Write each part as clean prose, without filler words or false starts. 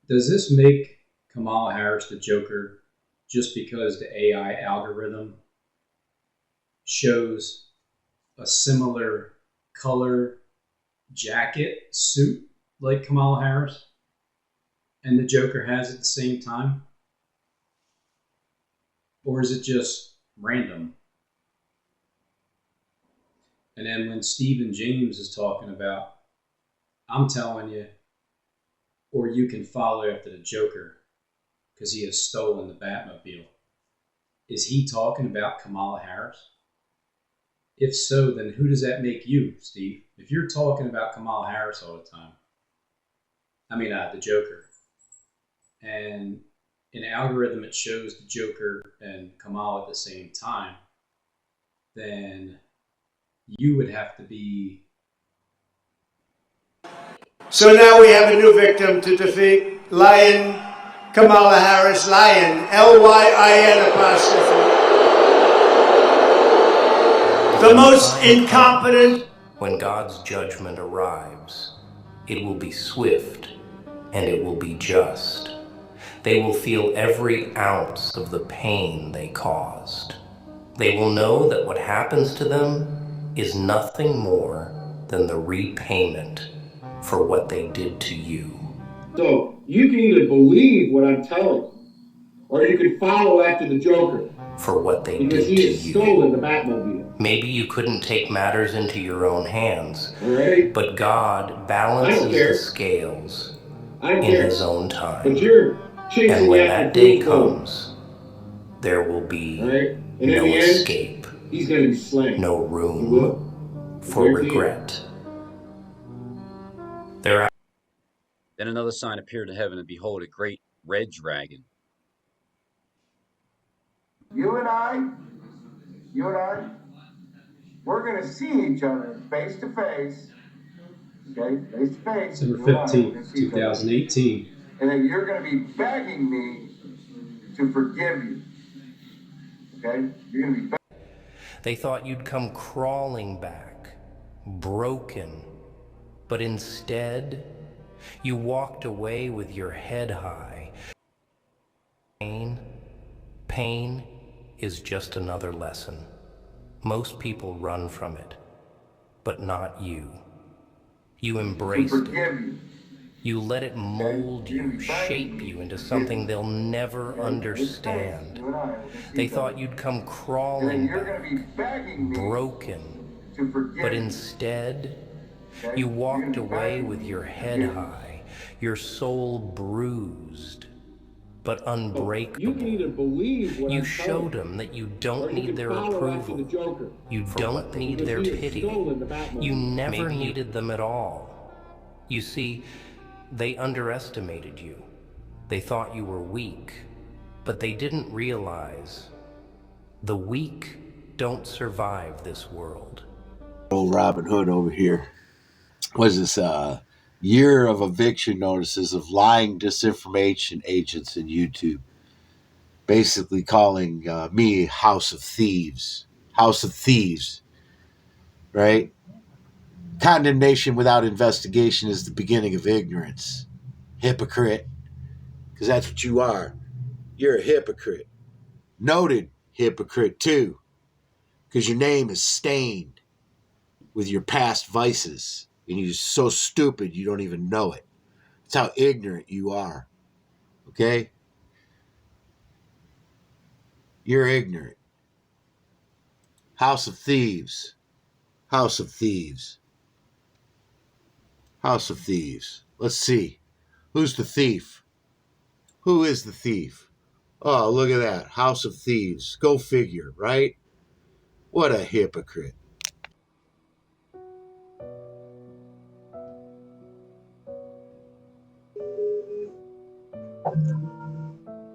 Does this make Kamala Harris the Joker just because the AI algorithm shows a similar color jacket suit like Kamala Harris and the Joker has at the same time? Or is it just random? And then when Stephen James is talking about, I'm telling you, or you can follow after the Joker because he has stolen the Batmobile. Is he talking about Kamala Harris? If so, then who does that make you, Steve? If you're talking about Kamala Harris all the time, the Joker, and in an algorithm it shows the Joker and Kamala at the same time, then you would have to be. So now we have a new victim to defeat Lion Kamala Harris, Lion, Lyin apostrophe. The most incompetent. When God's judgment arrives, it will be swift and it will be just. They will feel every ounce of the pain they caused. They will know that what happens to them is nothing more than the repayment for what they did to you. So you can either believe what I'm telling you, or you can follow after the Joker. For what they because did he to has you. stolen the Batmobile. Maybe you couldn't take matters into your own hands, right. But God balances the scales in His own time. But you're and when that day comes, there will be no escape, he's going to be slain. No room for regret. Then another sign appeared in heaven, and behold, a great red dragon. You and I, we're going to see each other face to face. Okay, face to face. December 15th, 2018. And then you're going to be begging me to forgive you. Okay? You're going to be They thought you'd come crawling back, broken, but instead, you walked away with your head high. Pain is just another lesson. Most people run from it, but not you. You embraced it. You let it mold you, shape you into something they'll never understand. They thought you'd come crawling back, broken, but instead, you walked away with your head high, your soul bruised, but unbreakable. You can either believe what you showed them that you don't need their approval. You don't need their pity. You never needed them at all. You see, they underestimated you. They thought you were weak, but they didn't realize the weak don't survive this world. Old Robin Hood over here. Was this year of eviction notices of lying disinformation agents in YouTube, basically calling me House of Thieves. House of Thieves, right? Condemnation without investigation is the beginning of ignorance. Hypocrite, because that's what you are. You're a hypocrite. Noted hypocrite, too, because your name is stained with your past vices, and you're so stupid you don't even know it. That's how ignorant you are, okay? You're ignorant. House of Thieves. House of Thieves. House of Thieves. Let's see. Who's the thief? Who is the thief? Oh, look at that. House of Thieves. Go figure, right? What a hypocrite.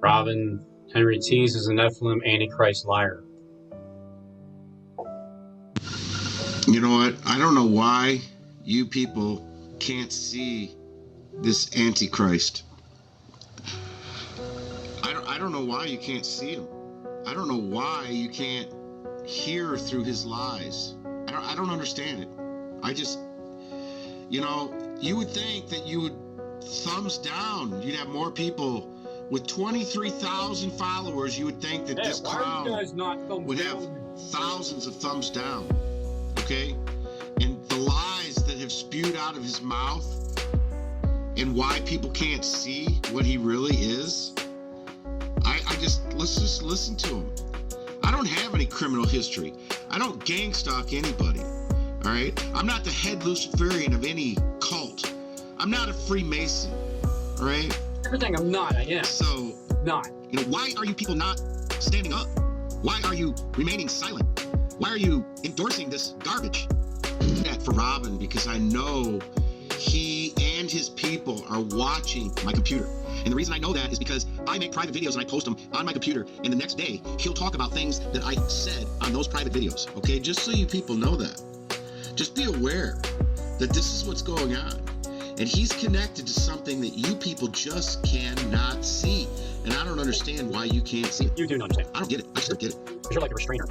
Robin Henry teases a Nephilim Antichrist liar. You know what? I don't know why you people can't see this Antichrist. I don't know why you can't see him. I don't know why you can't hear through his lies. I don't understand it. I just, you would think that you would thumbs down, you'd have more people. With 23,000 followers, you would think that this clown would have thousands of thumbs down. Okay? And the lies that have spewed out of his mouth and why people can't see what he really is, let's just listen to him. I don't have any criminal history. I don't gang stalk anybody. All right? I'm not the head Luciferian of any cult. I'm not a Freemason. All right? Everything I'm not, I am. So, Not. you know, why are you people not standing up? Why are you remaining silent? Why are you endorsing this garbage? That for Robin, because I know he and his people are watching my computer. And the reason I know that is because I make private videos and I post them on my computer, and the next day he'll talk about things that I said on those private videos. Okay, just so you people know that. Just be aware that this is what's going on. And he's connected to something that you people just cannot see. And I don't understand why you can't see it. You do not understand. I don't get it. I just don't get it. Because you're like a restrainer.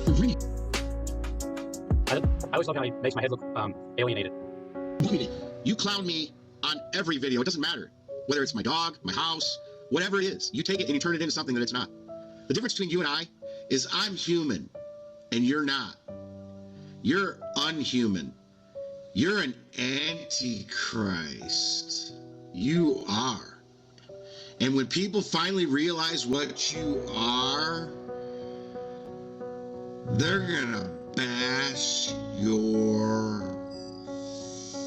Really? I always love how he makes my head look alienated. You clown me on every video. It doesn't matter. Whether it's my dog, my house, whatever it is. You take it and you turn it into something that it's not. The difference between you and I is I'm human and you're not. You're unhuman. You're an antichrist. You are. And when people finally realize what you are, they're gonna bash your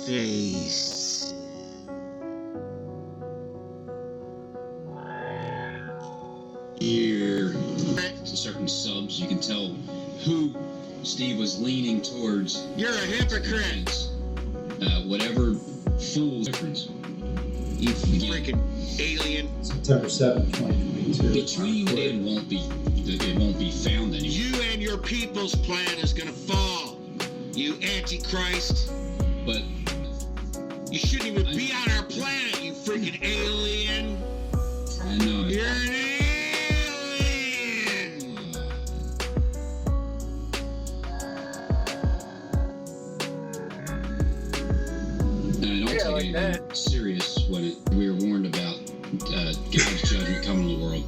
face. Here, certain subs, you can tell who Steve was leaning towards. You're a hypocrite. Whatever fool's difference. You freaking alien. September 7th, 2022. Between you and David it won't be found anymore. You and your people's plan is gonna fall. You antichrist. But you shouldn't even be on our planet, you freaking alien. I know it. You're an alien. And I don't take anything serious when we were warned about God's judgment coming to the world.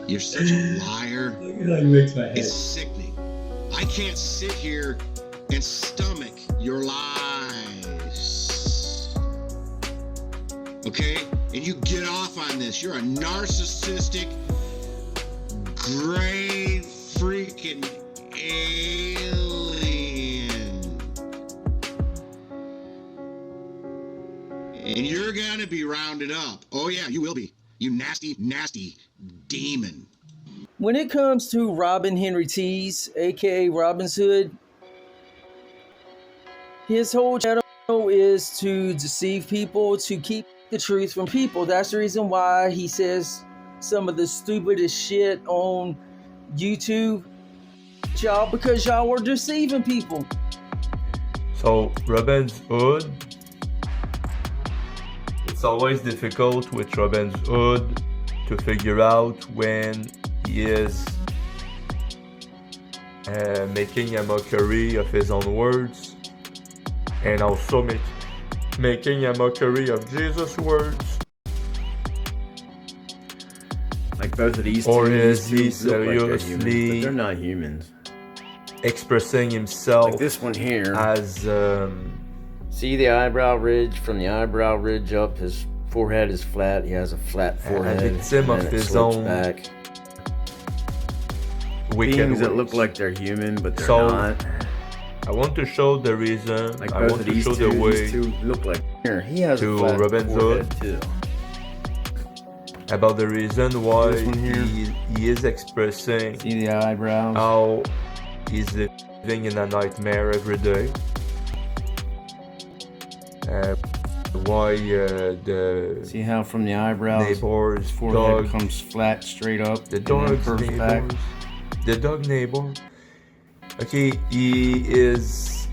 You're such a liar. Look at how he makes my head. It's sickening. I can't sit here and stomach your lies. Okay? And you get off on this. You're a narcissistic, gray freaking alien. And you're gonna be rounded up. Oh yeah, you will be. You nasty, nasty demon. When it comes to Robin Henry Tees, aka Robin's Hood, his whole channel is to deceive people, to keep the truth from people. That's the reason why he says some of the stupidest shit on YouTube, y'all, because y'all were deceiving people. So Robin's Hood, it's always difficult with Robin's Hood to figure out when he is making a mockery of his own words and also making a mockery of Jesus' words. Like both of these or two, is he look like they're humans, seriously but they're not humans. expressing himself Like this one here. as See the eyebrow ridge? From the eyebrow ridge up, his forehead is flat. He has a flat forehead. victim and of then it his slopes own back. wicked Beings that ways. look like they're human, but they're So, not. I want to show the reason. Like I both want of to these show two, the way these two look like. Here, he has a to flat Robin's forehead Hood too. about the reason why This one here. he is expressing See the eyebrows? how he's living in a nightmare every day. Why the See how from the eyebrows, neighbor's forehead dog comes flat straight up. the and then dog's curves neighbors, back. the dog neighbor. Okay, he is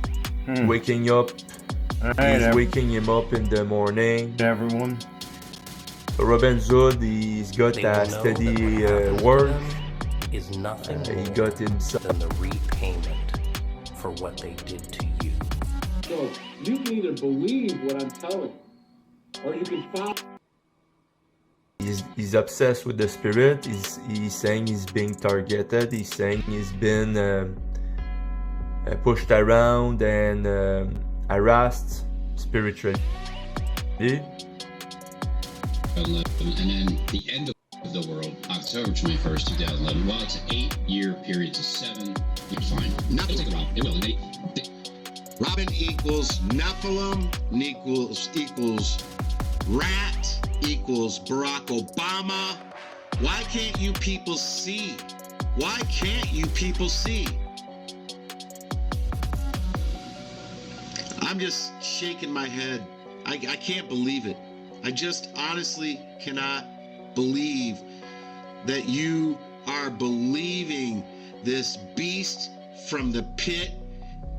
waking up. Alright, He's waking him up in the morning. everyone. So Robin's Hood, he's got They a will know steady that what happened to work. them is nothing He more got himself. than the repayment for what they did to you. So you can either believe what I'm telling you, or you can follow. He's obsessed with the spirit. He's saying he's being targeted. He's saying he's been pushed around and harassed spiritually. And then the end of the world, October 21st, 2011. Well, it's an 8-year period to 7. You're fine. Nothing. It'll take a while. It will. Robin equals Nephilim equals rat equals Barack Obama. Why can't you people see? Why can't you people see? I'm just shaking my head. I can't believe it. I just honestly cannot believe that you are believing this beast from the pit,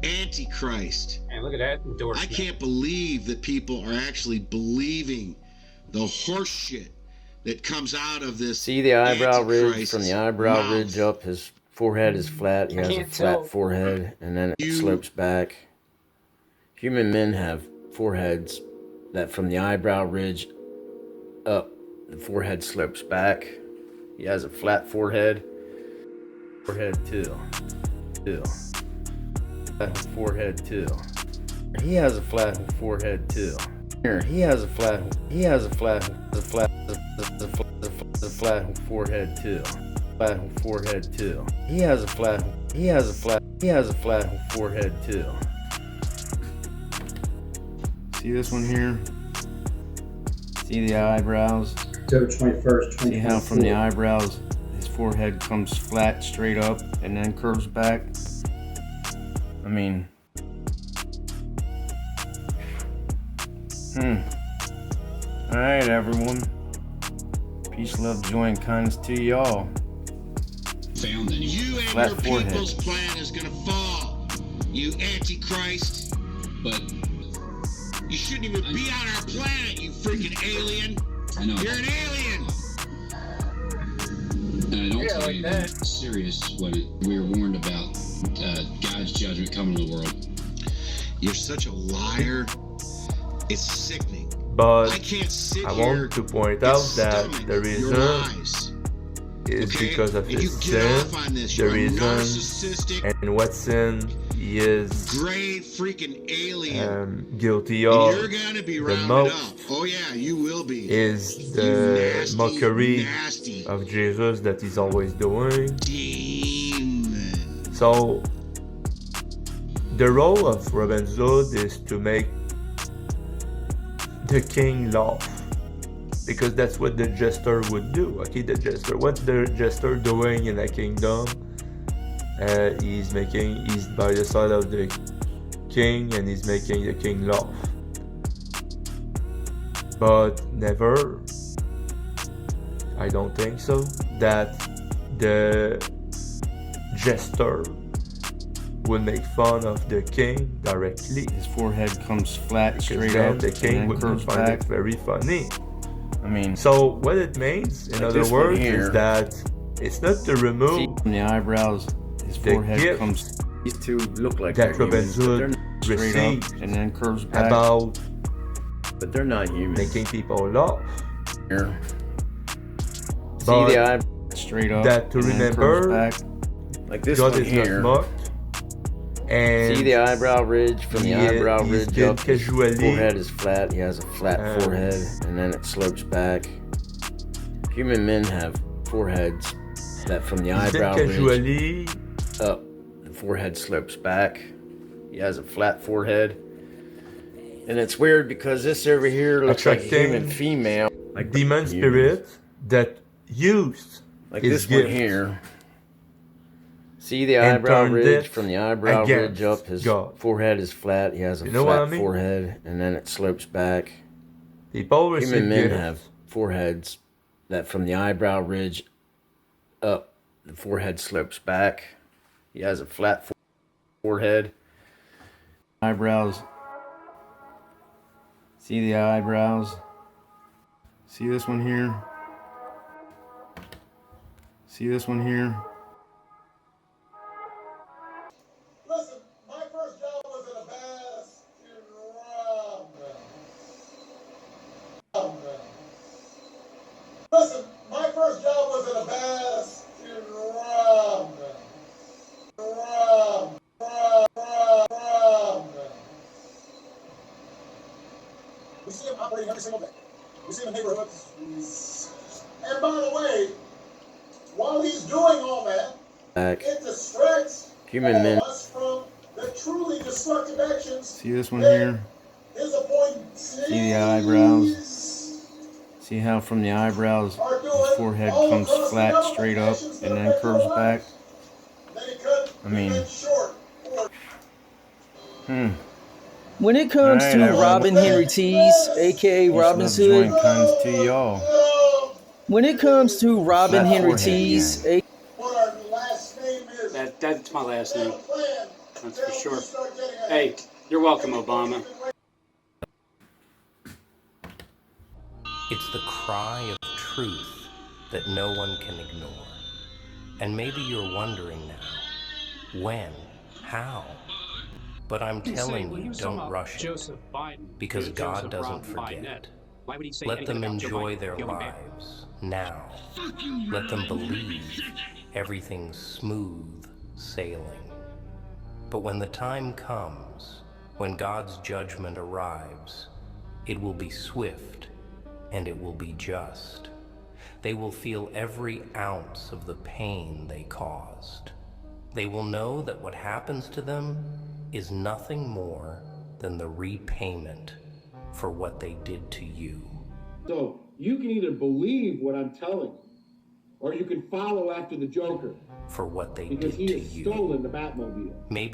Antichrist. And look at that endorsement. I can't believe that people are actually believing the horse shit that comes out of this. See the eyebrow ridge Antichrist from the eyebrow mouth. ridge up. His forehead is flat. He has a flat forehead, and then it slopes back. Human men have foreheads that from the eyebrow ridge up, the forehead slopes back. He has a flat forehead. Forehead too. Flat forehead too. He has a flat forehead too. Here, he has a flat forehead too. Flat forehead too. He has a flat forehead too. See this one here? See the eyebrows? October 21st, See how from the eyebrows his forehead comes flat straight up and then curves back? I mean, Alright, everyone. Peace, love, joy, and kindness to y'all. Found any. You and Flat your forehead. people's plan is gonna fall. You Antichrist. But You shouldn't even be on our planet, you freaking alien. I know. You're an alien. And I don't take anything serious when we were warned about God's judgment coming to the world. You're such a liar. It's sickening. But I can't sit I here want to point and out that stomach the your reason lies. is Okay? because of And his you get sin. off on this. The You're a reason narcissistic, and what sin he is grave freaking alien. guilty And of you're gonna be the rounded up. most Oh yeah, you will be. is You the nasty, mockery nasty of Jesus that he's always doing. demon. So the role of Robin Hood is to make the king laugh, because that's what the jester would do. Okay, the jester. What's the jester doing in a kingdom? He's by the side of the king and he's making the king laugh. But never, I don't think so, that the jester would make fun of the king directly. His forehead comes flat Because straight then up the king and would then not curves find back. it very funny. I mean, So what it means, in Like other this one words, here. is that it's not to remove from the eyebrows, his the forehead gift comes. These two look like that they're Robin humans, but they're Hood not straight up received and then curves back. about But they're not humans. making people laugh. Here. See But the eye straight up that to and then remember, curves back. Like this God one is here. not mocked. And See the eyebrow ridge from the eyebrow he's ridge been up. His casually forehead is flat. He has a flat forehead, and then it slopes back. Human men have foreheads that from the he's been eyebrow ridge casually up, the forehead slopes back. He has a flat forehead, and it's weird because this over here looks like a attracting human female, like demon humans. spirit that used Like his this one gift here. See the and eyebrow turned ridge it from the eyebrow ridge against up. His God. forehead is flat. He has a You know what flat I mean? forehead, and then it slopes back. People receive Human men gifts. have foreheads that from the eyebrow ridge up, the forehead slopes back. He has a flat forehead. Eyebrows. See the eyebrows? See this one here? See this one here? Listen, my first job was at a Baskin Robbins. to the best in Rob. Rob. We see him operating every single day. We see him in neighborhoods. And by the way, while he's doing all that, it distracts Human men. us from the truly destructive actions. See this one here? His appointees. See the eyebrows? See how from the eyebrows his forehead comes flat straight up and then curves back? I mean, When it comes to Robin Henry Tees, aka Robin Hood, to y'all. When it comes to Robin Henry Tees, that's my last name. That's for sure. Hey, you're welcome, Obama. It's the cry of truth that no one can ignore. And maybe you're wondering now, when, how? But I'm telling you, don't rush it, because God doesn't forget. Let them enjoy their lives now. Let them believe everything's smooth sailing. But when the time comes, when God's judgment arrives, it will be swift and it will be just. They will feel every ounce of the pain they caused. They will know that what happens to them is nothing more than the repayment for what they did to you. So you can either believe what I'm telling you, or you can follow after the Joker. For what they because did to he has you. stolen the Batmobile. Maybe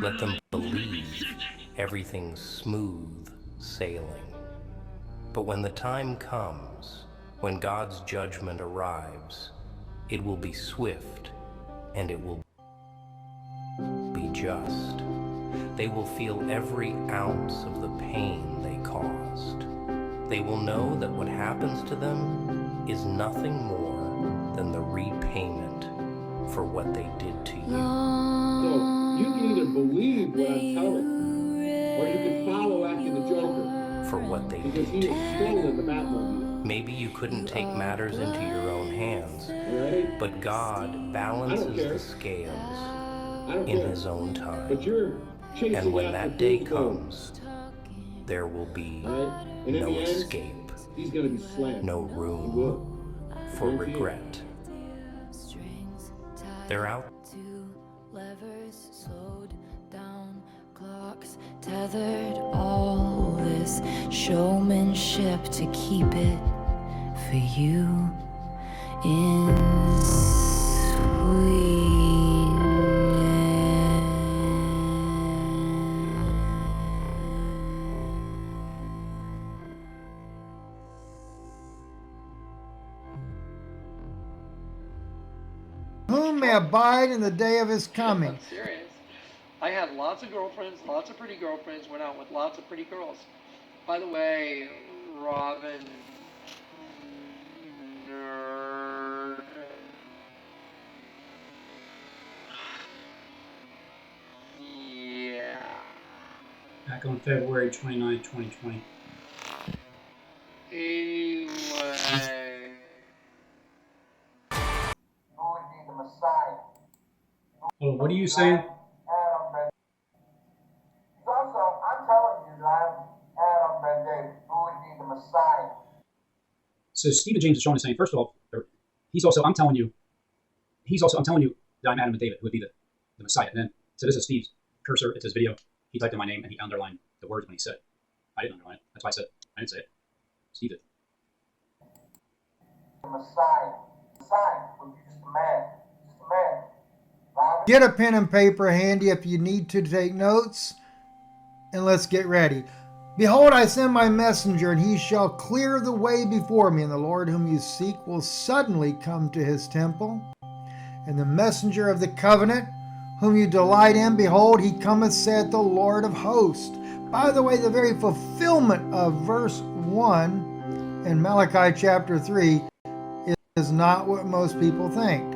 let them believe everything's smooth sailing. But when the time comes, when God's judgment arrives, it will be swift and it will be just. They will feel every ounce of the pain they caused. They will know that what happens to them is nothing more than the repayment for what they did to you. So you can either believe what I'm telling you, or you can follow after the Joker. For what they because did he to has you. stolen the Batmobile. Maybe you couldn't take matters into your own hands, right? but God balances the scales in His own time. But you're and when that day comes, there will be no escape, he's gonna be slammed. no room for regret. They're out. Levers slowed down, clocks tethered, all this showmanship to keep it for you in sweet. Whom may abide in the day of his coming. I'm serious. I had lots of girlfriends, lots of pretty girlfriends, went out with lots of pretty girls. By the way, Robin... Nerd... Yeah... Back on February 29, 2020. Anyway... Oh, what are you saying? Also, I'm telling you that I'm Adam Ben David, who would be the Messiah. So Stephen James is showing us saying, first of all, I'm telling you that I'm Adam Ben David, who would be the Messiah. And then, so this is Steve's cursor, it's his video. He typed in my name and he underlined the words when he said it. I didn't underline it. That's why I said it. I didn't say it. Steve did. The Messiah. The Messiah would be just a man. Just a man. Get a pen and paper handy if you need to take notes, and let's get ready. Behold, I send my messenger, and he shall clear the way before me, and the Lord whom you seek will suddenly come to his temple. And the messenger of the covenant, whom you delight in, behold, he cometh, saith the Lord of hosts. By the way, the very fulfillment of verse 1 in Malachi chapter 3 is not what most people think.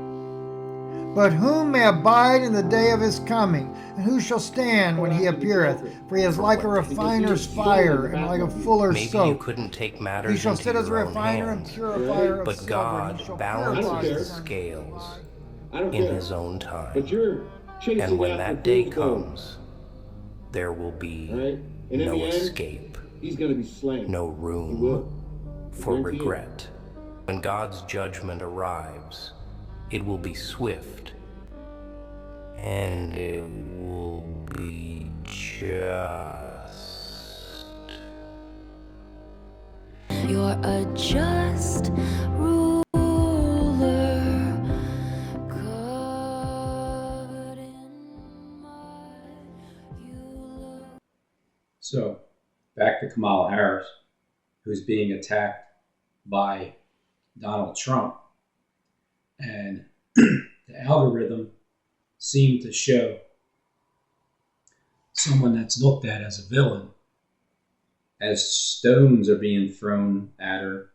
But whom may abide in the day of his coming? And who shall stand when he appeareth? For he is like a refiner's fire, and like a fuller's Maybe soap. you couldn't take matters He shall into sit as a your own refiner and hands, purifier of but silver, and God he shall balances purify the the scales I don't in care. his own time. But you're chasing And when after that day pure gold. comes, there will be All right? And in no the end, escape, he's going to be slain. no He room will. for Guarantee it. regret. When God's judgment arrives, it will be swift, and it will be just. You're a just ruler, covered in mud. You look. So, back to Kamala Harris, who's being attacked by Donald Trump. And the algorithm seemed to show someone that's looked at as a villain as stones are being thrown at her,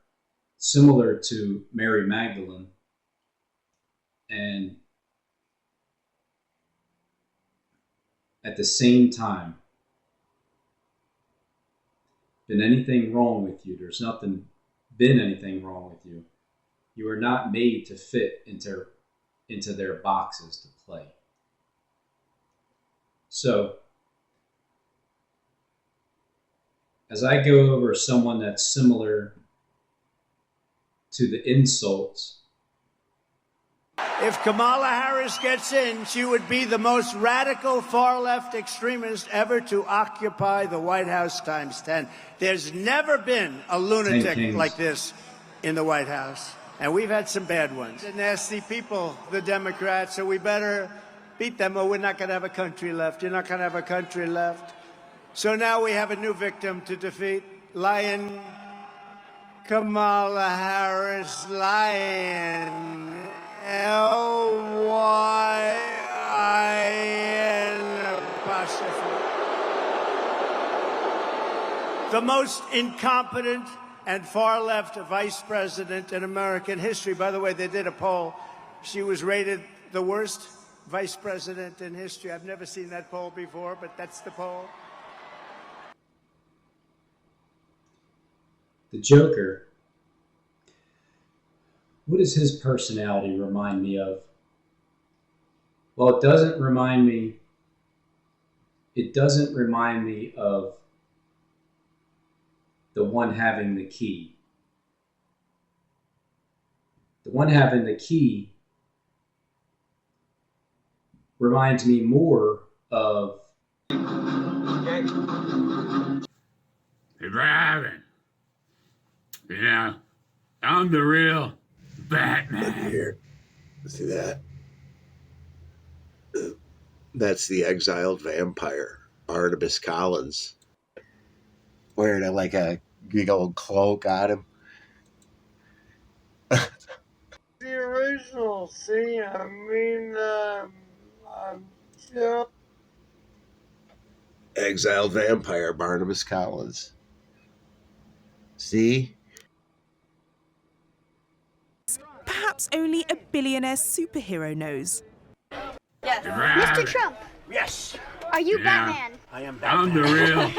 similar to Mary Magdalene. And at the same time, been anything wrong with you? There's nothing been anything wrong with you. You are not made to fit into their boxes to play. So, as I go over someone that's similar to the insults. If Kamala Harris gets in, she would be the most radical far-left extremist ever to occupy the White House times 10. There's never been a lunatic like this in the White House. And we've had some bad ones. They're nasty people, the Democrats, so we better beat them or we're not going to have a country left. You're not going to have a country left. So now we have a new victim to defeat. Lion Kamala Harris, Lion. L-Y-I-N apostrophe. The most incompetent and far-left vice president in American history. By the way, they did a poll. She was rated the worst vice president in history. I've never seen that poll before, but that's the poll. The Joker, what does his personality remind me of? Well, it doesn't remind me of the one having the key. The one having the key reminds me more of... Hey, driving. Yeah, I'm the real Batman. Look here. See that? That's the exiled vampire, Barnabas Collins. Wearing like a big old cloak on him. The original, see, I mean, yeah. Exiled vampire, Barnabas Collins. See? Perhaps only a billionaire superhero knows. Yes. Mr. Trump. Yes. Are you Batman? I am Batman. I'm the real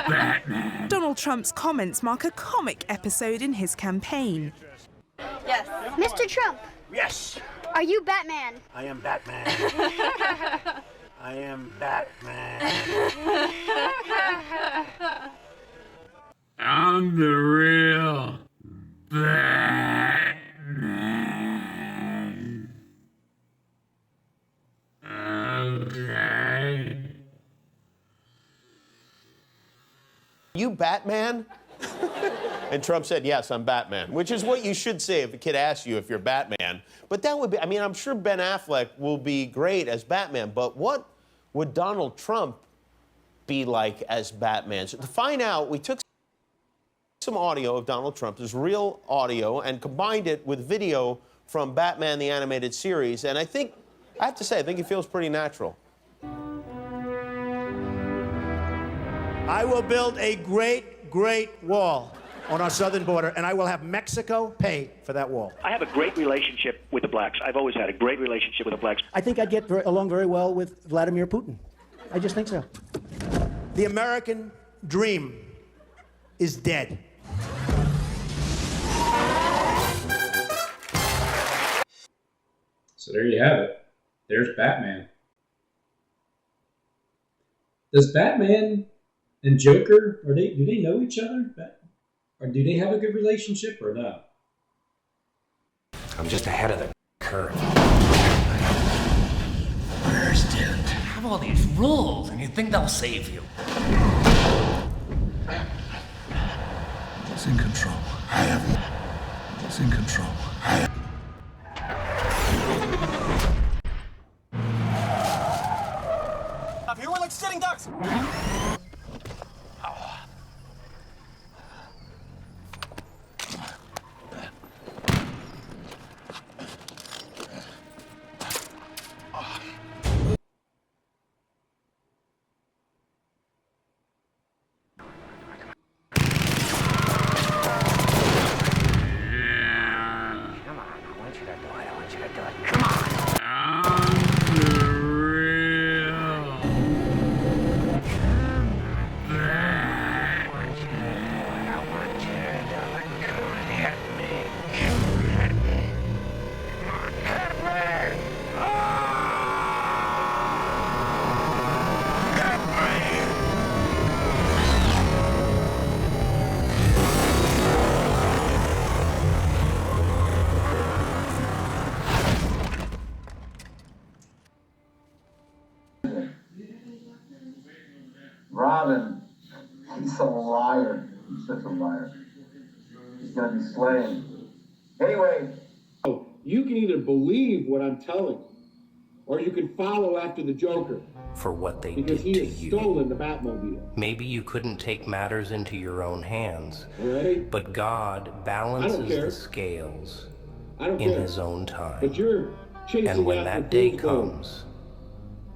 Batman. Donald Trump's comments mark a comic episode in his campaign. Yes. Mr. Trump. Yes. Are you Batman? I am Batman. I am Batman. I'm the real Batman. Okay. You Batman? And Trump said, yes, I'm Batman, which is what you should say if a kid asks you if you're Batman. But that would be, I mean, I'm sure Ben Affleck will be great as Batman, but what would Donald Trump be like as Batman? So to find out, we took some audio of Donald Trump, this real audio, and combined it with video from Batman the Animated Series, and I have to say, I think it feels pretty natural. I will build a great, great wall on our southern border, and I will have Mexico pay for that wall. I have a great relationship with the blacks. I've always had a great relationship with the blacks. I think I'd get along very well with Vladimir Putin. I just think so. The American dream is dead. So there you have it. There's Batman. Does Batman and Joker, do they know each other? Or do they have a good relationship or no? I'm just ahead of the curve. Understand. Have all these rules and you think they'll save you. It's in control. I am. It's in control. I am. Up here, we're like sitting ducks. Robin, he's a liar. He's such a liar. He's gonna be slain. Anyway, you can either believe what I'm telling you, or you can follow after the Joker. For what they Because did he to has you. stolen the Batmobile. Maybe you couldn't take matters into your own hands, Right? but God balances the scales in His own time. But you're chasing And when after that day Fool's Gold. comes,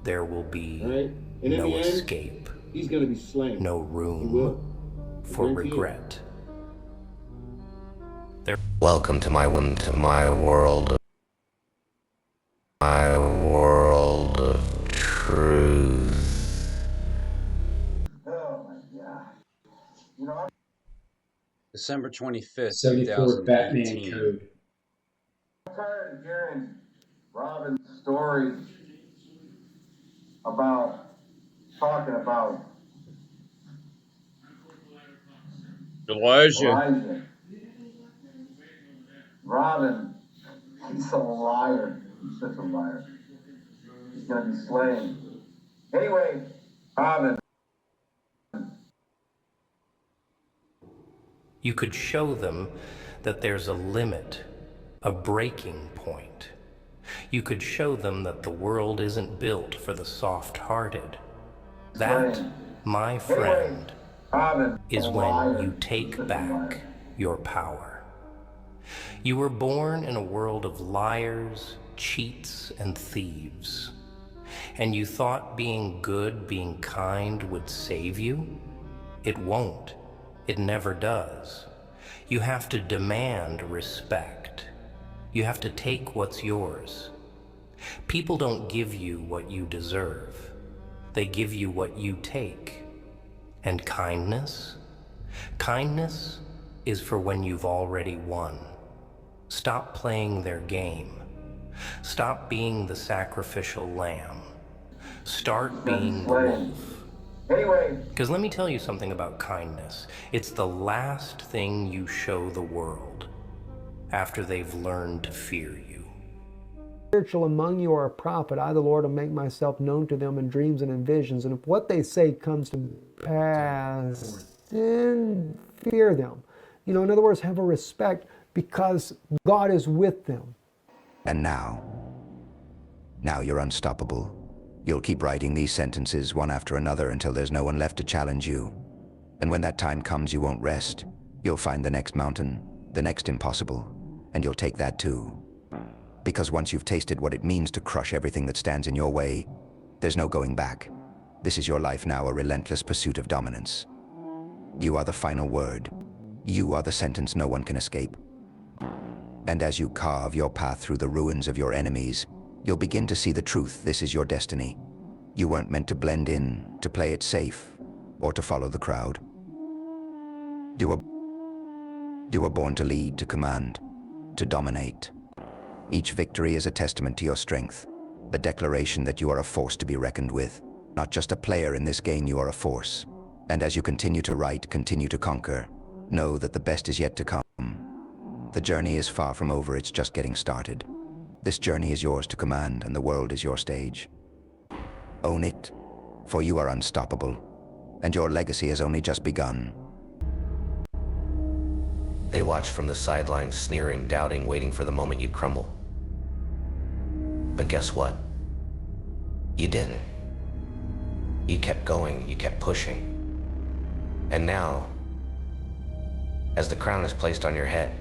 there will be Right? And in no the end, escape, he's gonna be slain. no He room will. for guarantee it. regret. Welcome to my world. My world of truth. oh my God. You know, December 25th, 74 Batman 2018. Code. I'm tired of hearing Robin's stories about talking about Elijah. Robin, he's a liar. He's such a liar. He's gonna be slain. Anyway, Robin. You could show them that there's a limit, a breaking point. You could show them that the world isn't built for the soft-hearted. That, my friend, is when you take back your power. You were born in a world of liars, cheats, and thieves. And you thought being good, being kind would save you? It won't. It never does. You have to demand respect. You have to take what's yours. People don't give you what you deserve. They give you what you take. And kindness? Kindness is for when you've already won. Stop playing their game. Stop being the sacrificial lamb. Start being the wolf. Because let me tell you something about kindness. It's the last thing you show the world after they've learned to fear you. Spiritual among you are a prophet. I, the Lord, will make myself known to them in dreams and in visions. And if what they say comes to pass, then fear them. You know, in other words, have a respect because God is with them. And now you're unstoppable. You'll keep writing these sentences one after another until there's no one left to challenge you. And when that time comes, you won't rest. You'll find the next mountain, the next impossible, and you'll take that too. Because once you've tasted what it means to crush everything that stands in your way, there's no going back. This is your life now, a relentless pursuit of dominance. You are the final word. You are the sentence no one can escape. And as you carve your path through the ruins of your enemies, you'll begin to see the truth. This is your destiny. You weren't meant to blend in, to play it safe, or to follow the crowd. You were born to lead, to command, to dominate. Each victory is a testament to your strength, the declaration that you are a force to be reckoned with. Not just a player in this game, you are a force. And as you continue to write, continue to conquer, know that the best is yet to come. The journey is far from over, it's just getting started. This journey is yours to command, and the world is your stage. Own it, for you are unstoppable, and your legacy has only just begun. They watched from the sidelines, sneering, doubting, waiting for the moment you'd crumble. But guess what? You didn't. You kept going, you kept pushing. And now, as the crown is placed on your head,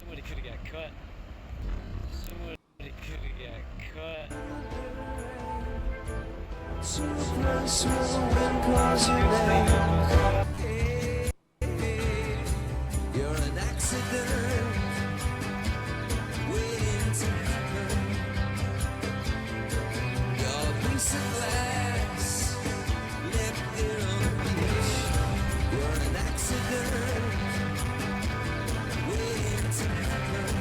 Somebody could have got cut. Somebody could have got cut. You're an accident waiting to happen. Your piece of glass left there on the beach. You're an accident waiting to happen.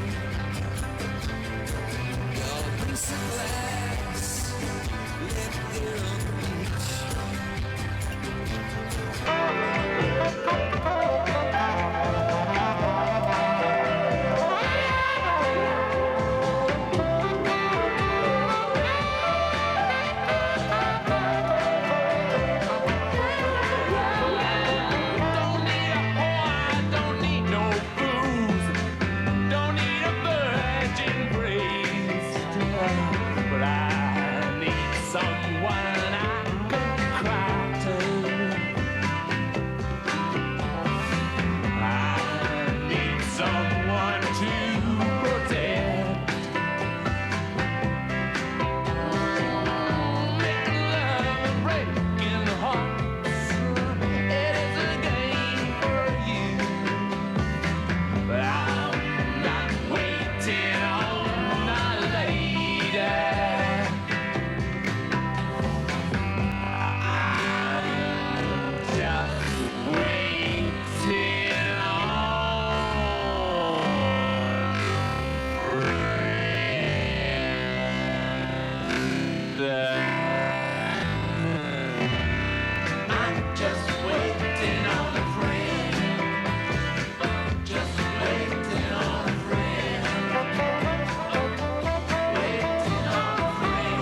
Your piece of glass left there on the beach. I'm just waiting on a friend. Just waiting on a friend. Waiting on a friend.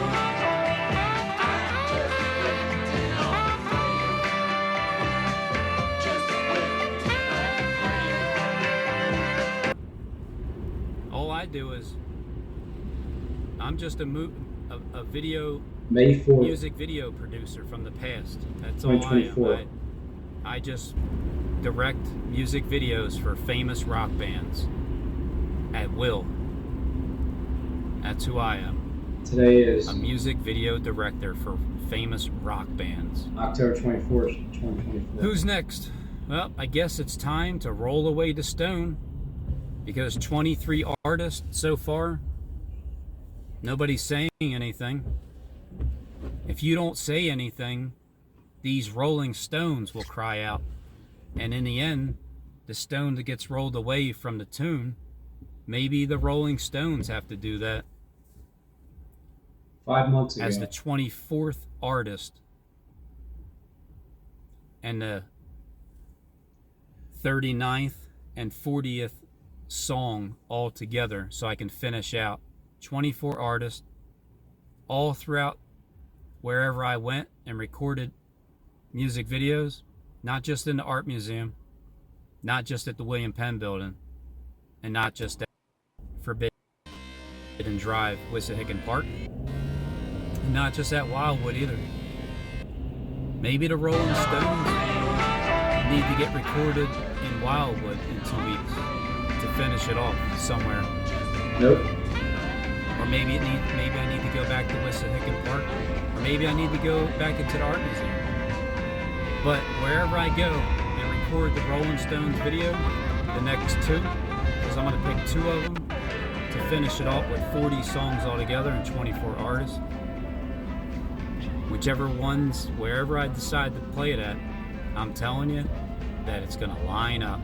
I'm just waiting on a friend. Just waiting on a friend. All I do is I'm just a video May 4th, music video producer from the past. That's all I 2024. am. I just direct music videos for famous rock bands at will. That's who I am. Today is a music video director for famous rock bands. October 24th, 2024. Who's next? Well, I guess it's time to roll away the stone, because 23 artists so far, nobody's saying anything. If you don't say anything, these rolling stones will cry out. And in the end, the stone that gets rolled away from the tune, maybe the Rolling Stones have to do that. 5 months ago. As the 24th artist and the 39th and 40th song all together, so I can finish out 24 artists all throughout wherever I went and recorded music videos, not just in the art museum, not just at the William Penn building, and not just at Forbidden Drive, Wissahickon Park, and not just at Wildwood either. Maybe the Rolling Stones need to get recorded in Wildwood in 2 weeks to finish it off somewhere. Nope. Or maybe I need to go back to Wissahickon Park, or maybe I need to go back into the art museum. But wherever I go and record the Rolling Stones video, the next two, because I'm going to pick 2 of them to finish it off with 40 songs altogether and 24 artists. Whichever ones, wherever I decide to play it at, I'm telling you that it's going to line up.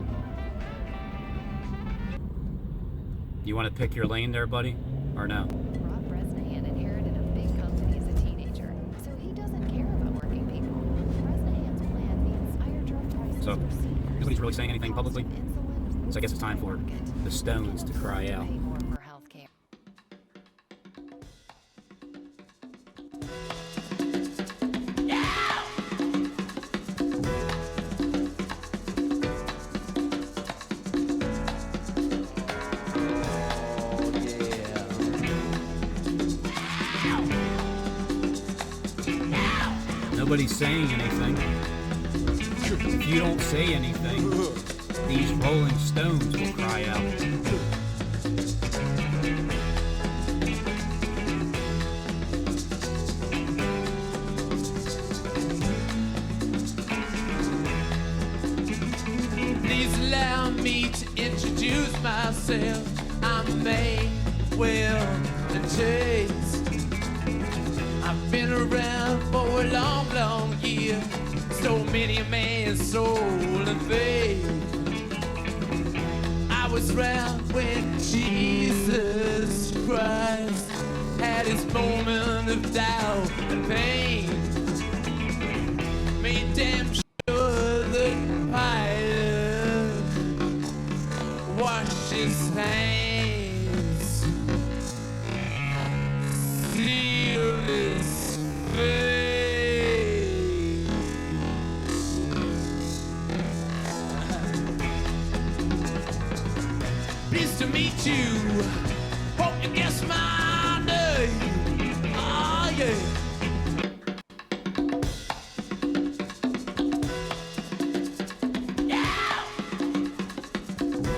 You want to pick your lane there, buddy? Or no? Rob Bresnahan inherited a big company as a teenager, so he doesn't care about working people. Bresnahan's plan means higher drug prices. So, nobody's really saying anything publicly. So I guess it's time for the Stones to cry out. Nobody's saying anything. If you don't say anything, these Rolling Stones will cry out. Please allow me to introduce myself. I'm May, Will, and Chase. I've been around for a long, long year. Stole many a man's soul and faith. I was around when Jesus Christ had his moment of doubt and pain. Made damn sure that Pilate washed his hands, sealed his face. Pleased to meet you. Hope you guess my name. Oh yeah.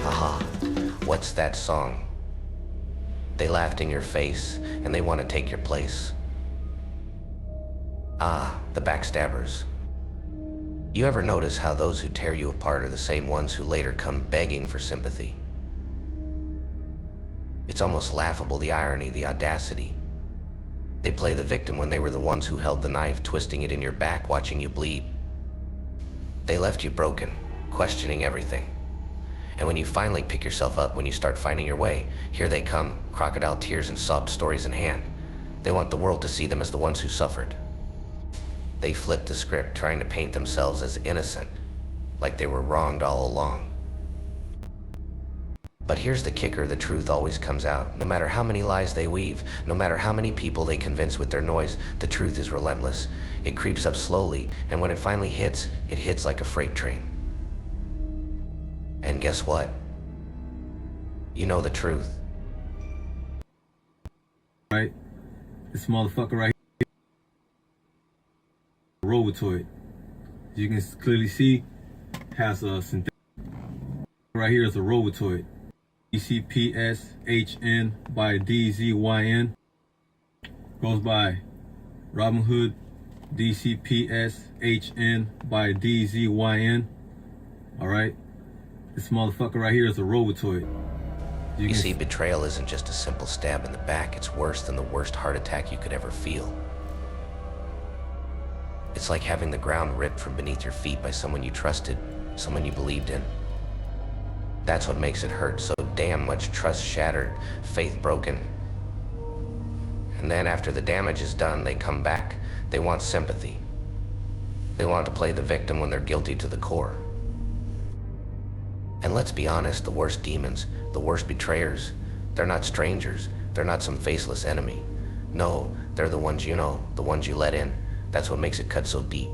Haha, what's that song? They laughed in your face, and they want to take your place. Ah, the backstabbers. You ever notice how those who tear you apart are the same ones who later come begging for sympathy? It's almost laughable, the irony, the audacity. They play the victim when they were the ones who held the knife, twisting it in your back, watching you bleed. They left you broken, questioning everything. And when you finally pick yourself up, when you start finding your way, here they come, crocodile tears and sob stories in hand. They want the world to see them as the ones who suffered. They flip the script, trying to paint themselves as innocent, like they were wronged all along. But here's the kicker: the truth always comes out. No matter how many lies they weave, no matter how many people they convince with their noise, the truth is relentless. It creeps up slowly, and when it finally hits, it hits like a freight train. And guess what? You know the truth. Right? This motherfucker right here, Robotoid. As you can clearly see, has a synthetic. Right here is a Robotoid. DCPSHN by DZYN. Goes by Robin Hood. DCPSHN by DZYN. Alright? This motherfucker right here is a Robotoid. You see, betrayal isn't just a simple stab in the back. It's worse than the worst heart attack you could ever feel. It's like having the ground ripped from beneath your feet by someone you trusted, someone you believed in. That's what makes it hurt so damn much. Trust shattered, faith broken. And then after the damage is done, they come back. They want sympathy. They want to play the victim when they're guilty to the core. And let's be honest, the worst demons, the worst betrayers, they're not strangers. They're not some faceless enemy. No, they're the ones you know, the ones you let in. That's what makes it cut so deep.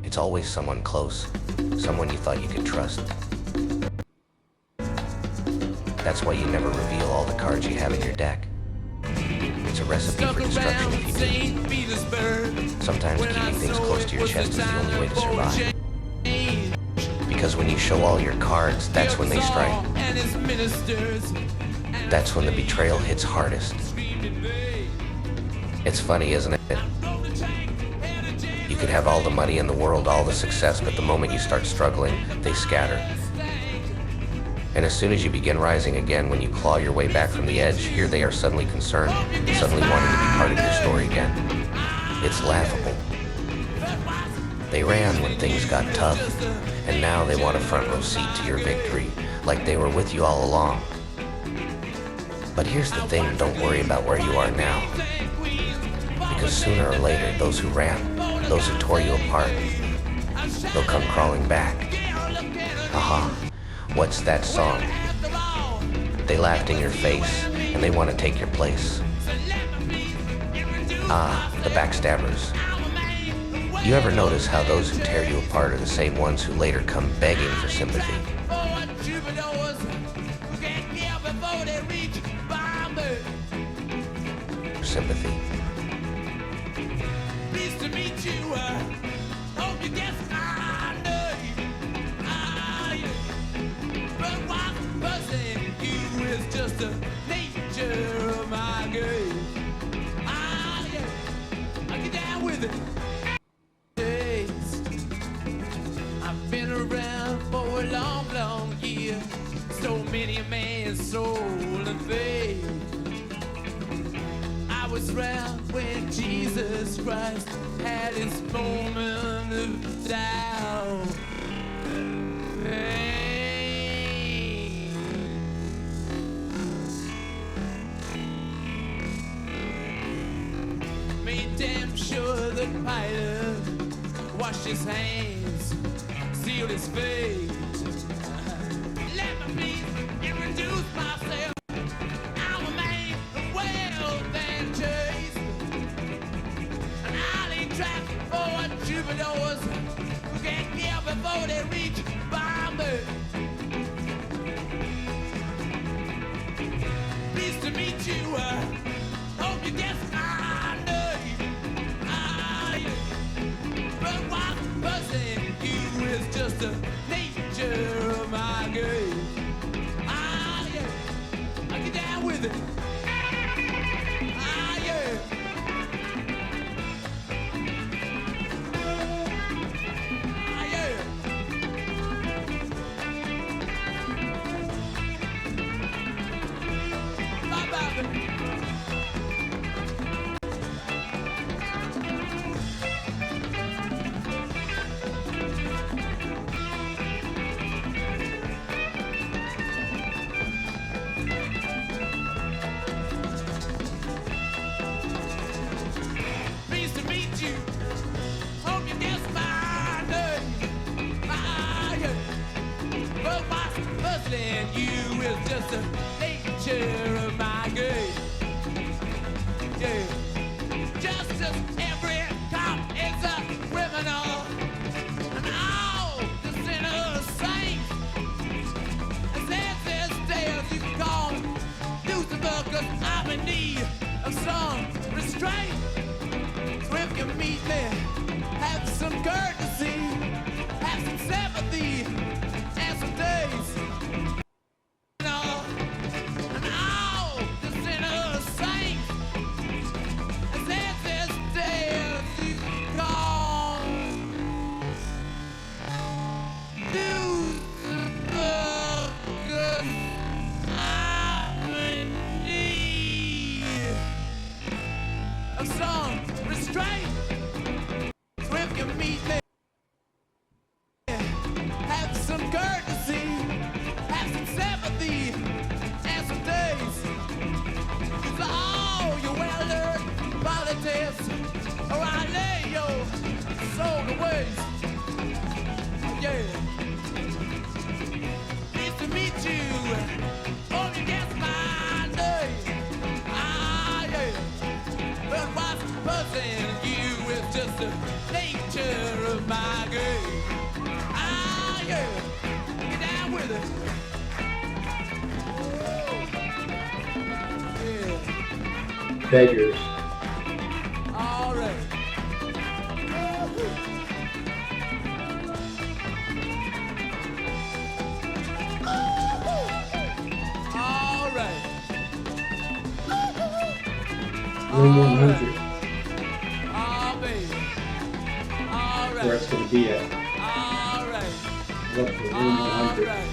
It's always someone close, someone you thought you could trust. That's why you never reveal all the cards you have in your deck. It's a recipe for destruction if you do. Sometimes keeping things close to your chest is the only way to survive. Because when you show all your cards, that's when they strike. That's when the betrayal hits hardest. It's funny, isn't it? You could have all the money in the world, all the success, but the moment you start struggling, they scatter. And as soon as you begin rising again, when you claw your way back from the edge, here they are suddenly concerned, suddenly wanting to be part of your story again. It's laughable. They ran when things got tough, and now they want a front row seat to your victory, like they were with you all along. But here's the thing, don't worry about where you are now. Because sooner or later, those who ran, those who tore you apart, they'll come crawling back. Haha, what's that song? They laughed in your face, and they want to take your place. Ah, the backstabbers. You ever notice how those who tear you apart are the same ones who later come begging for sympathy? For sympathy. Pleased to meet you. Hope you guess my name. But what's buzzing you is just the nature of my game. I get down with it. I've been around for a long, long year. So many a man's soul and faith. I was around when Jesus Christ had his moment of doubt. Made damn sure that Pilate washed his hands, sealed his fate. Let me please introduce myself. I'm a man of wealth and taste, and I'll eat traps for troubadours who can't kill before they reach Bombay. Pleased to meet you. Hope you guess my name. But what's buzzing you is just the nature of my game. I get down with it. the nature of my game. Yeah. Just as every cop is a criminal, and all the sinners saints. And there's this day as you can call Lucifer, 'cause I'm in need of some restraint. So if you meet me, have some courtesy, have some sympathy, and some days. And all the sinners saints. And there's this day as you can call Lucifer, 'cause I'm in need of some restraint. So if you meet me, have some courtesy, have some sympathy, and some days. For all your well-learned politics, or I lay your soul to waste. Yeah. Pleased to meet you. Hope you guess my name. Ah, yeah. But what's buzzing you is just the nature of my game. Ah, yeah. Get down with it. Yeah. Beggars. All right. All right. Room 100. Oh, baby. All right. Where it's going to be at. All right. Look for room 100. Right.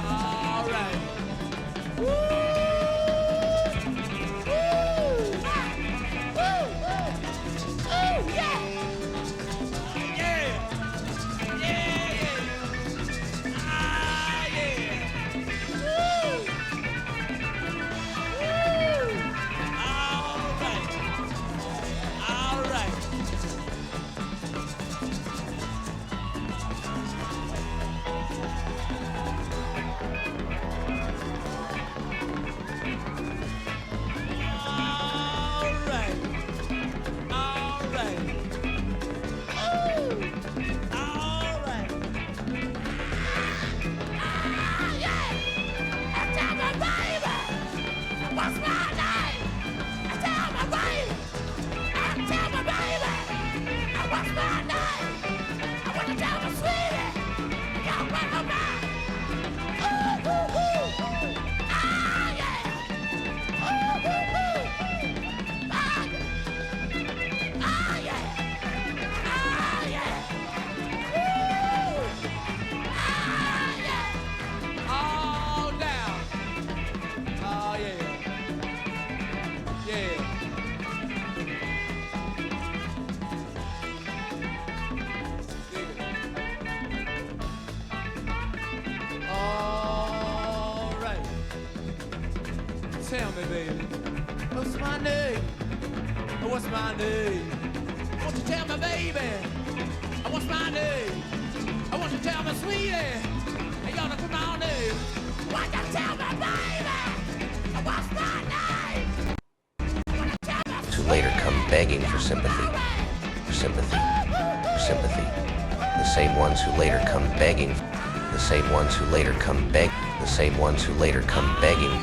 All right. All right. Tell me, baby, what's my name? What's my name? Won't you tell me, baby? What's my name? I want you to tell me, sweetie. You gotta come on in. Why you tell me, baby? What's my name? Who later come begging for sympathy. For sympathy. For sympathy. The same ones who later come begging. The same ones who later come beg. The same ones who later come begging.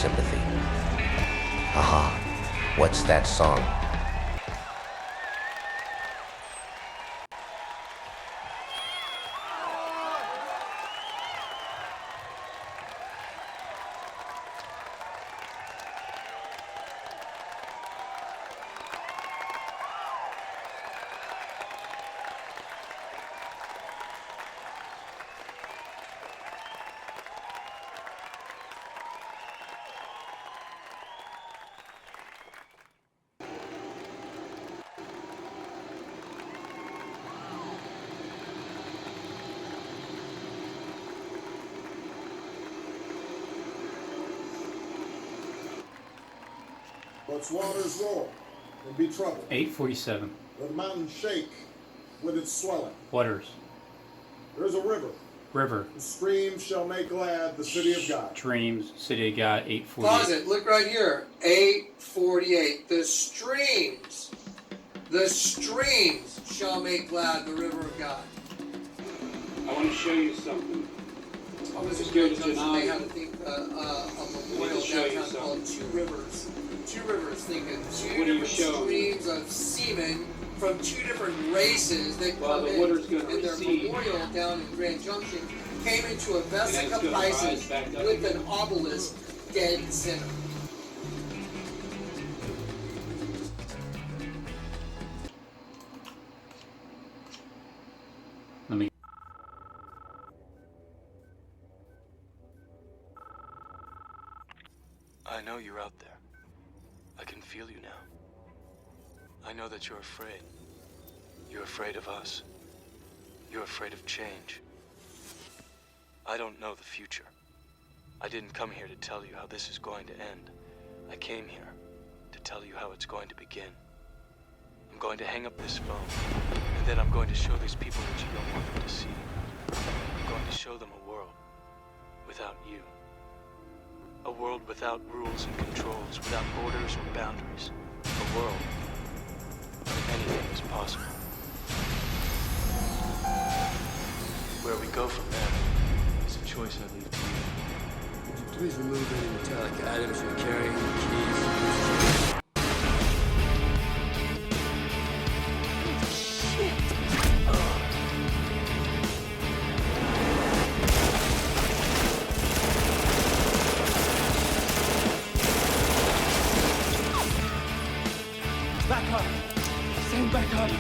sympathy. Aha, what's that song? Let's waters roar and be troubled. 8:47. Let the mountains shake with its swelling. Waters. There is a river. River. The streams shall make glad the city of God. Streams, city of God, 8:48. Pause it. Look right here. 8:48. The streams shall make glad the river of God. I want to show you something. I was Just in go Grand to Junction. Denali. They had a memorial downtown called Two Rivers. Two Rivers, thinking two different streams of seamen from two different races that come in, and their memorial down in Grand Junction came into a Vesica Pisces with an obelisk dead center. Let me. I know you're out there. I can feel you now. I know that you're afraid. You're afraid of us. You're afraid of change. I don't know the future. I didn't come here to tell you how this is going to end. I came here to tell you how it's going to begin. I'm going to hang up this phone, and then I'm going to show these people what you don't want them to see. I'm going to show them a world without you. A world without rules and controls, without borders or boundaries. A world where anything is possible. Where we go from there is a choice I leave to you. Would you please remove any metallic items you're carrying, keys? Back up. Stand back up.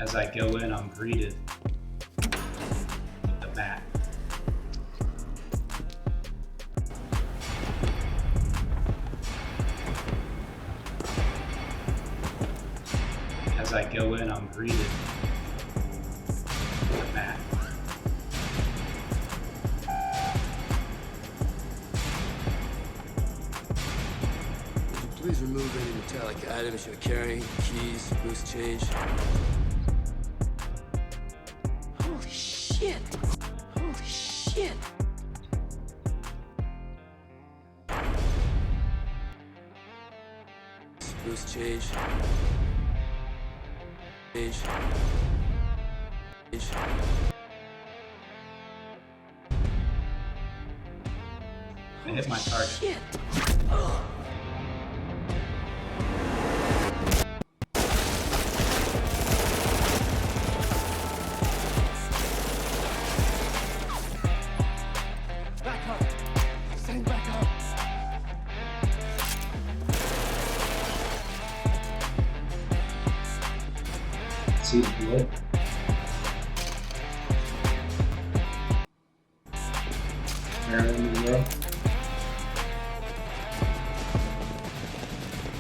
As I go in, I'm greeted with the mat. As I go in, I'm greeted with the mat. Please remove any metallic items you're carrying, keys, loose change. Holy shit! Holy shit! Loose change. Change. Change. I hit my target. Shit! Back up. Stand back up. See the blood? Marilyn Monroe.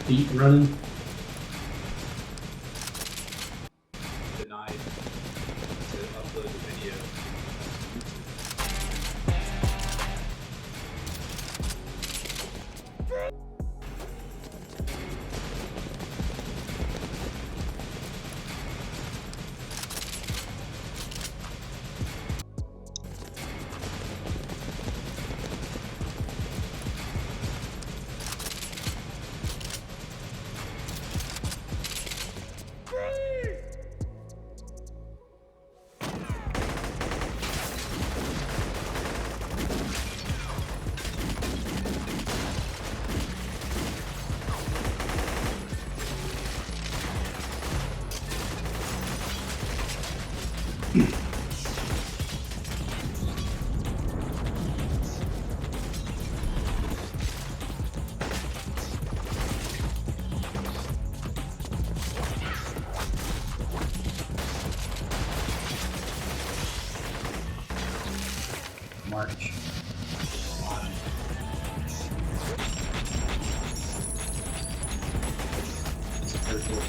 Feet running. Denied to upload the video. March. It's a third door.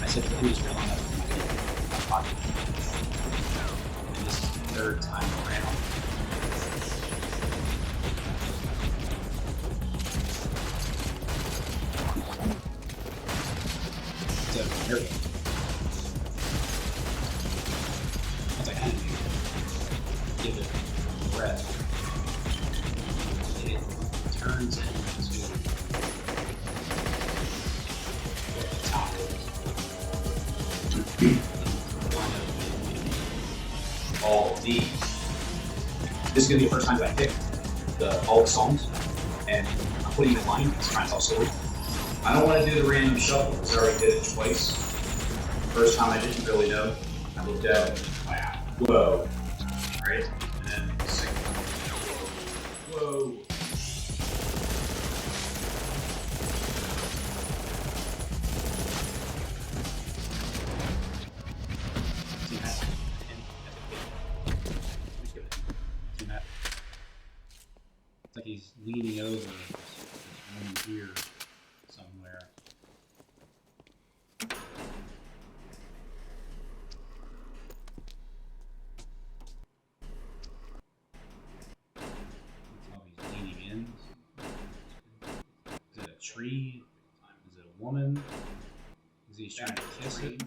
I said please real enough in my pocket. And this is the third time around. So here we go. Once I kind of give it a breath, it turns into the top of all of these. This is going to be the first time that I pick all the songs, and I'm putting them in line because I'm trying to tell a story. I don't want to do the random shuffle because I already did it twice. First time I didn't really know. I looked at it, wow, whoa. Right? And then second. Whoa. See that? See that? It's like he's leaning over this room here somewhere. Is it a tree? Is it a woman? Is he trying to kiss it?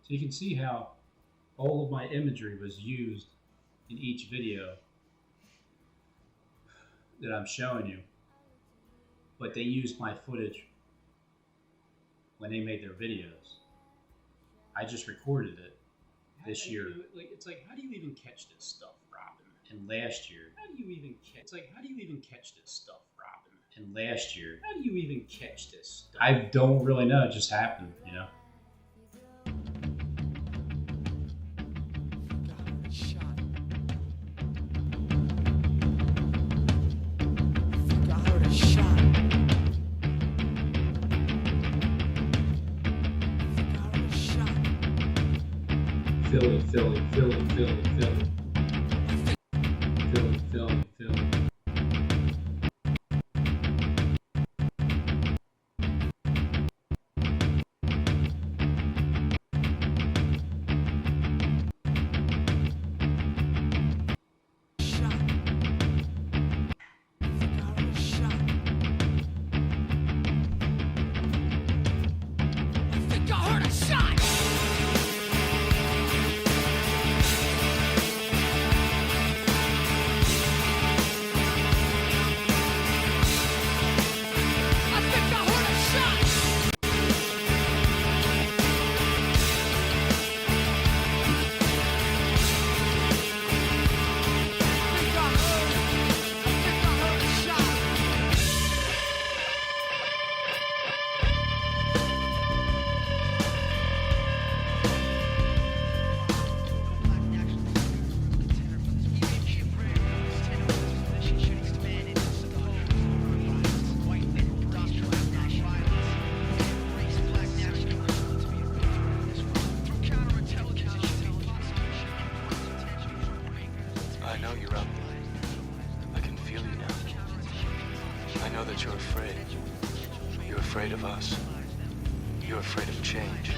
So you can see how all of my imagery was used in each video that I'm showing you, but they used my footage when they made their videos. I just recorded it this year. It's like, how do you even catch this stuff, Robin? And last year, how do you even catch? It's like, how do you even catch this stuff, Robin? And last year, how do you even catch this stuff? I don't really know. It just happened, you know. Philly, Philly, Philly, Philly, Philly. Philly, Philly, Philly. I know you're up there. I can feel you now. I know that you're afraid. You're afraid of us. You're afraid of change.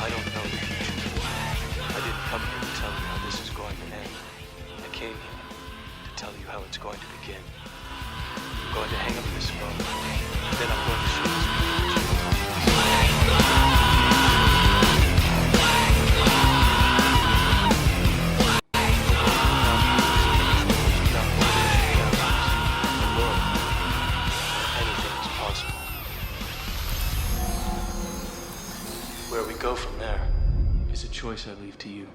I don't know the future. I didn't come here to tell you how this is going to end. I came here to tell you how it's going to begin. I'm going to hang up this phone. Then I'm going to show you what you don't want to see. Where we go from there is a choice I leave to you.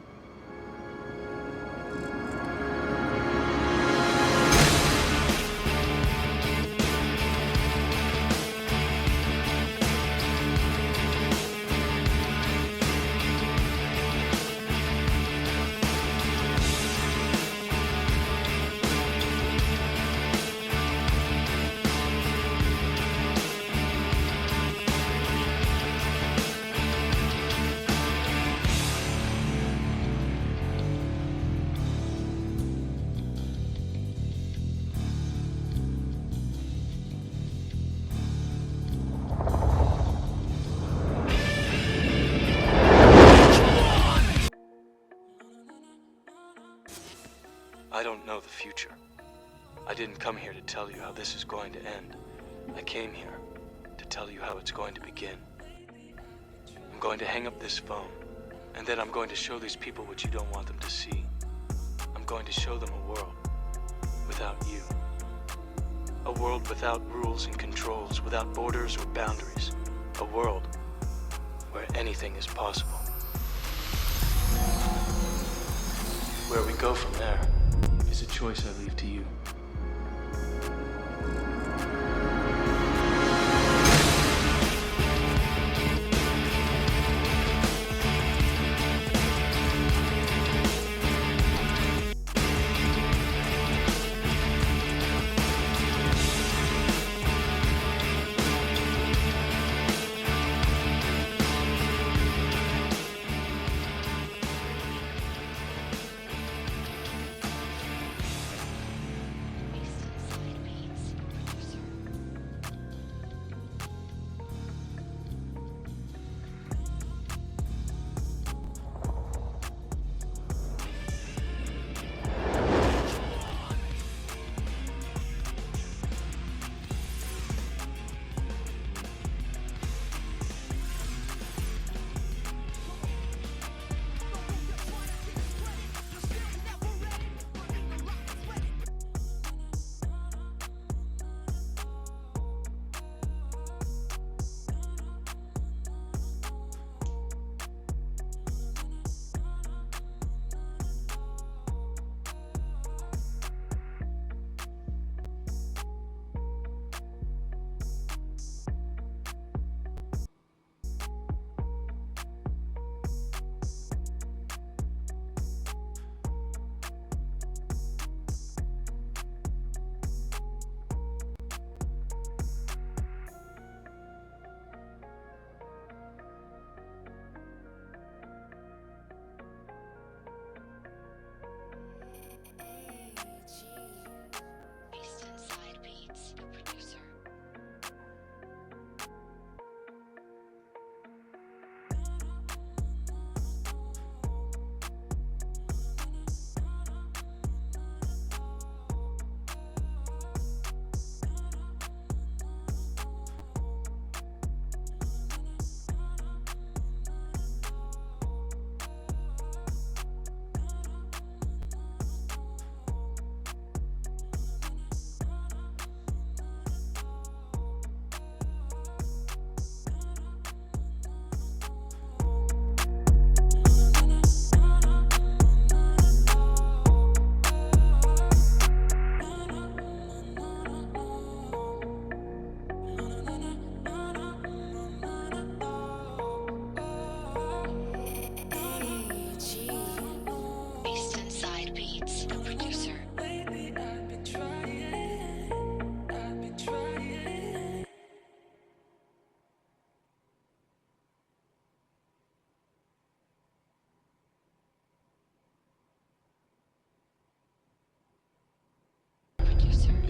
I don't know the future. I didn't come here to tell you how this is going to end. I came here to tell you how it's going to begin. I'm going to hang up this phone, and then I'm going to show these people what you don't want them to see. I'm going to show them a world without you. A world without rules and controls, without borders or boundaries. A world where anything is possible. Where we go from there is a choice I leave to you.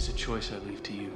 is a choice I leave to you.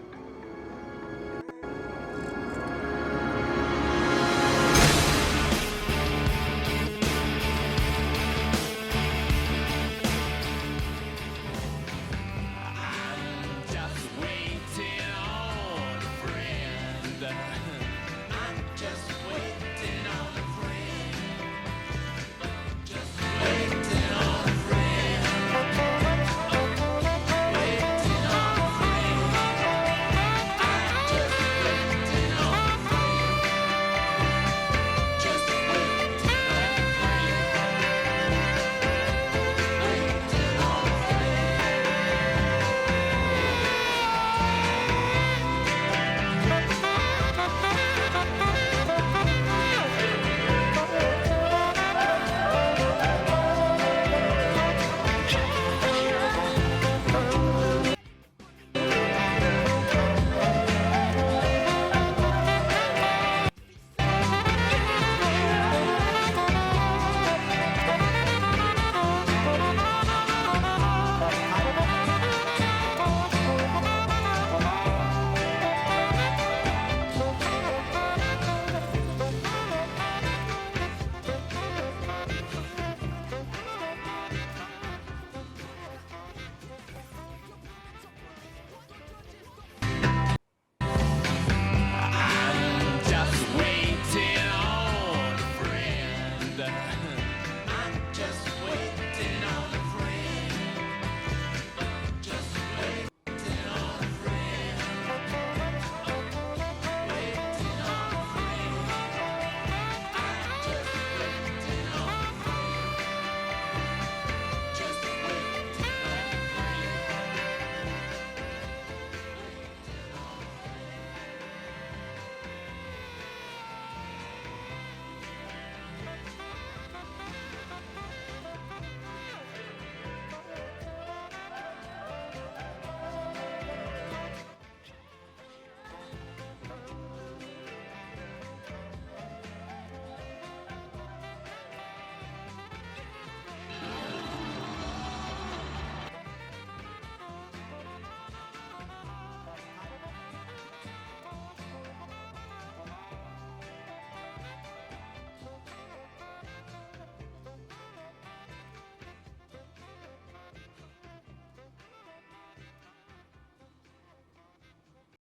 Just